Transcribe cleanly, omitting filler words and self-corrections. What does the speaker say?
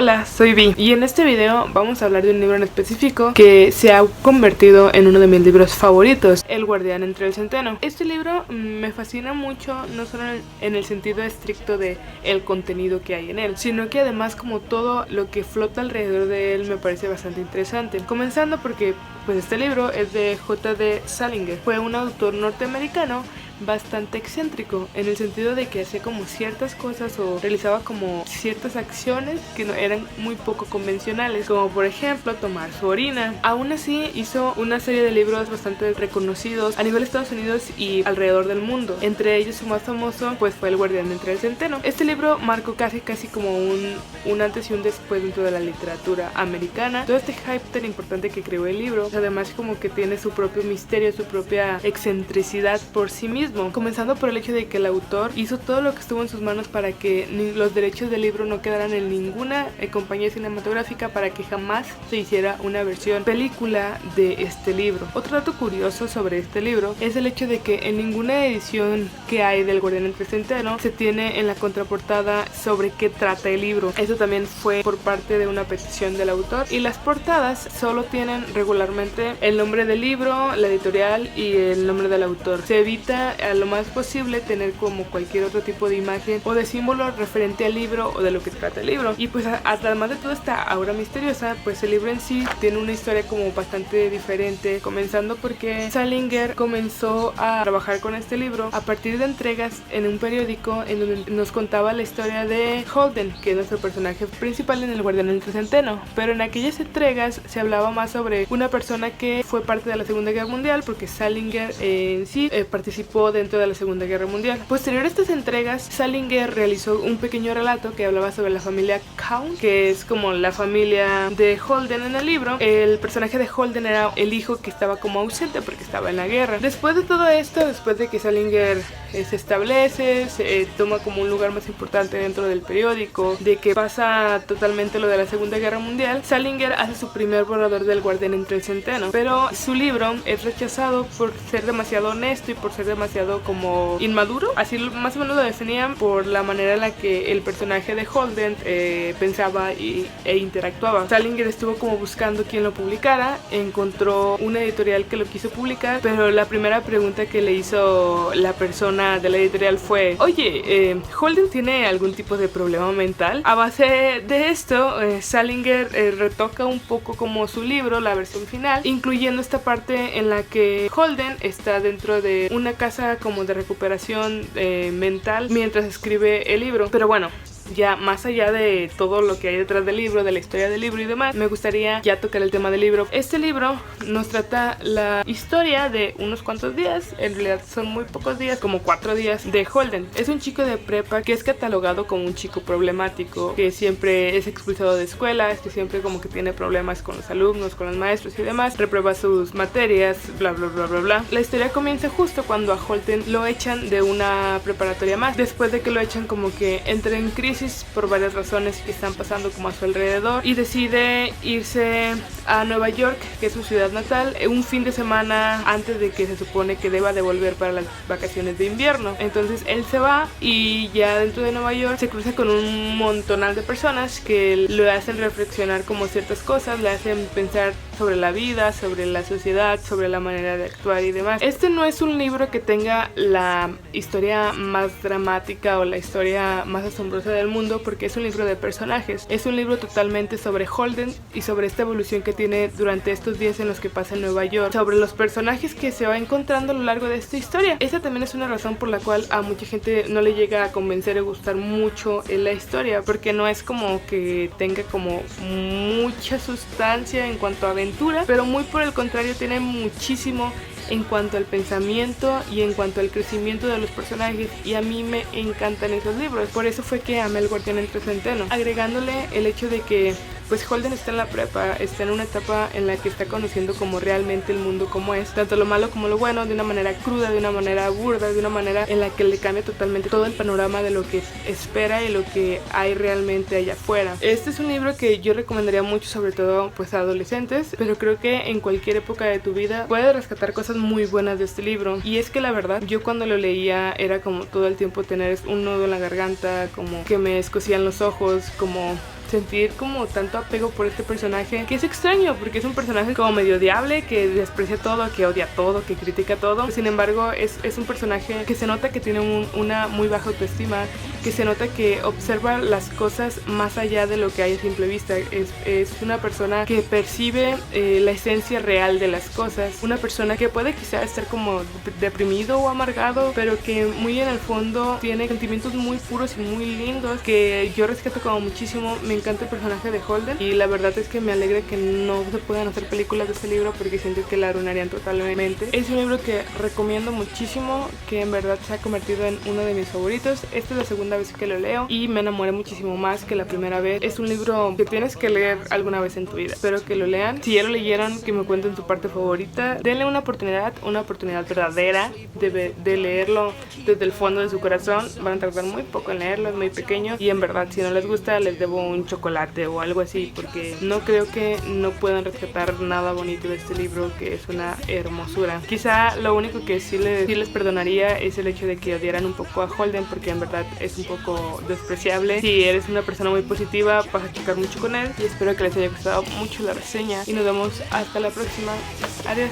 Hola, soy Vi y en este video vamos a hablar de un libro en específico que se ha convertido en uno de mis libros favoritos, El guardián entre el centeno. Este libro me fascina mucho, no solo en el sentido estricto de el contenido que hay en él, sino que además como todo lo que flota alrededor de él me parece bastante interesante. Comenzando porque pues este libro es de J.D. Salinger, fue un autor norteamericano bastante excéntrico, en el sentido de que hacía como ciertas cosas o realizaba como ciertas acciones que no eran muy poco convencionales, como por ejemplo tomar su orina. Aún así hizo una serie de libros bastante reconocidos a nivel de Estados Unidos y alrededor del mundo. Entre ellos su más famoso pues fue El guardián entre el centeno. Este libro marcó casi como un antes y un después dentro de la literatura americana. Todo este hype tan importante que creó el libro, además como que tiene su propio misterio, su propia excentricidad por sí mismo. Comenzando por el hecho de que el autor hizo todo lo que estuvo en sus manos para que los derechos del libro no quedaran en ninguna compañía cinematográfica, para que jamás se hiciera una versión película de este libro. Otro dato curioso sobre este libro es el hecho de que en ninguna edición que hay del Guardián entre el Centeno se tiene en la contraportada sobre qué trata el libro. Eso también fue por parte de una petición del autor, y las portadas solo tienen regularmente el nombre del libro, la editorial y el nombre del autor. Se evita a lo más posible tener como cualquier otro tipo de imagen o de símbolo referente al libro o de lo que trata el libro. Y pues además de toda esta aura misteriosa, pues el libro en sí tiene una historia como bastante diferente, comenzando porque Salinger comenzó a trabajar con este libro a partir de entregas en un periódico en donde nos contaba la historia de Holden, que es nuestro personaje principal en El guardián entre el centeno. Pero en aquellas entregas se hablaba más sobre una persona que fue parte de la Segunda Guerra Mundial, porque Salinger en sí participó dentro de la Segunda Guerra Mundial. Posterior a estas entregas, Salinger realizó un pequeño relato que hablaba sobre la familia Count, que es como la familia de Holden en el libro. El personaje de Holden era el hijo que estaba como ausente porque estaba en la guerra. Después de todo esto, después de que Salinger se establece, se toma como un lugar más importante dentro del periódico, de que pasa totalmente lo de la Segunda Guerra Mundial, Salinger hace su primer borrador del Guardián entre el Centeno, pero su libro es rechazado por ser demasiado honesto y por ser demasiado como inmaduro, así más o menos lo definían, por la manera en la que el personaje de Holden pensaba e interactuaba. Salinger estuvo como buscando quién lo publicara, encontró una editorial que lo quiso publicar, pero la primera pregunta que le hizo la persona de la editorial fue: oye, ¿Holden tiene algún tipo de problema mental? A base de esto, Salinger retoca un poco como su libro, la versión final, incluyendo esta parte en la que Holden está dentro de una casa como de recuperación mental mientras escribe el libro. Pero bueno, ya más allá de todo lo que hay detrás del libro, de la historia del libro y demás, me gustaría ya tocar el tema del libro. Este libro nos trata la historia de unos cuantos días, en realidad son muy pocos días, como 4 días, de Holden. Es un chico de prepa que es catalogado como un chico problemático, que siempre es expulsado de escuelas, que siempre como que tiene problemas con los alumnos, con los maestros y demás, reprueba sus materias, bla bla bla bla bla. La historia comienza justo cuando a Holden lo echan de una preparatoria más, después de que lo echan como que entra en crisis por varias razones que están pasando como a su alrededor, y decide irse a Nueva York, que es su ciudad natal, un fin de semana antes de que se supone que deba de volver para las vacaciones de invierno. Entonces él se va, y ya dentro de Nueva York se cruza con un montonal de personas que lo hacen reflexionar como ciertas cosas, le hacen pensar sobre la vida, sobre la sociedad, sobre la manera de actuar y demás. Este no es un libro que tenga la historia más dramática o la historia más asombrosa del mundo, porque es un libro de personajes. Es un libro totalmente sobre Holden y sobre esta evolución que tiene durante estos días en los que pasa en Nueva York, sobre los personajes que se va encontrando a lo largo de esta historia. Esa también es una razón por la cual a mucha gente no le llega a convencer o gustar mucho en la historia, porque no es como que tenga como mucha sustancia en cuanto a aventura, pero muy por el contrario tiene muchísimo en cuanto al pensamiento y en cuanto al crecimiento de los personajes, y a mí me encantan esos libros. Por eso fue que amé El guardián entre el centeno, agregándole el hecho de que pues Holden está en la prepa, está en una etapa en la que está conociendo como realmente el mundo como es, tanto lo malo como lo bueno, de una manera cruda, de una manera burda, de una manera en la que le cambia totalmente todo el panorama de lo que espera y lo que hay realmente allá afuera. Este es un libro que yo recomendaría mucho, sobre todo pues a adolescentes, pero creo que en cualquier época de tu vida puedes rescatar cosas muy buenas de este libro. Y es que la verdad, yo cuando lo leía era como todo el tiempo tener un nudo en la garganta, como que me escocían los ojos, como sentir como tanto apego por este personaje, que es extraño porque es un personaje como medio odiable, que desprecia todo, que odia todo, que critica todo. Sin embargo, es un personaje que se nota que tiene una muy baja autoestima, que se nota que observa las cosas más allá de lo que hay a simple vista. Es una persona que percibe la esencia real de las cosas, una persona que puede quizá estar como deprimido o amargado, pero que muy en el fondo tiene sentimientos muy puros y muy lindos, que yo rescato como muchísimo. Me encanta el personaje de Holden y la verdad es que me alegra que no se puedan hacer películas de este libro porque siento que la arruinarían totalmente. Es un libro que recomiendo muchísimo, que en verdad se ha convertido en uno de mis favoritos. Esta es la segunda vez que lo leo y me enamoré muchísimo más que la primera vez. Es un libro que tienes que leer alguna vez en tu vida. Espero que lo lean. Si ya lo leyeron, que me cuenten su parte favorita. Denle una oportunidad verdadera de leerlo desde el fondo de su corazón. Van a tardar muy poco en leerlo, es muy pequeño y en verdad si no les gusta les debo un chocolate o algo así, porque no creo que no puedan rescatar nada bonito de este libro, que es una hermosura. Quizá lo único que sí les perdonaría es el hecho de que odiaran un poco a Holden, porque en verdad es un poco despreciable. Si eres una persona muy positiva vas a chocar mucho con él, y espero que les haya gustado mucho la reseña y nos vemos hasta la próxima. Adiós.